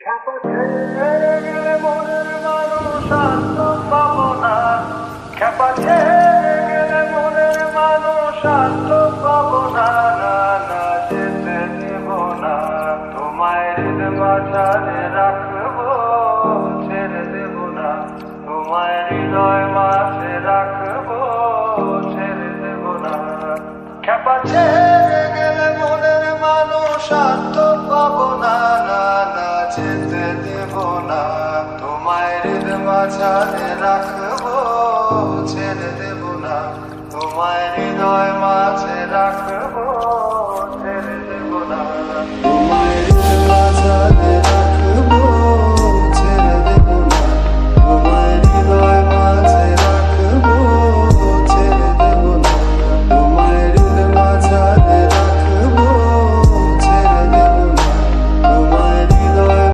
খ্যাপা ছেড়ে গেলে মনের মানুষ আর তো পাবো না। খ্যাপা ছেড়ে গেলে মনের মানুষ আর তো পাবো না। না না, যেতে দেব না, তোমায় হৃদ মাঝারে রাখবো, ছেড়ে দেব না, তোমায় হৃদয় মাঝে রাখবো, ছেড়ে দেব না। খ্যাপা ছেড়ে গেলে মনের মানুষ আর তো পাবো না। না না, যেতে দেব না, তোমায় হৃদ মাঝারে রাখবো, ছেড়ে দেব না, তোমায় হৃদয় মাঝে রাখবো, ছেড়ে দেব না।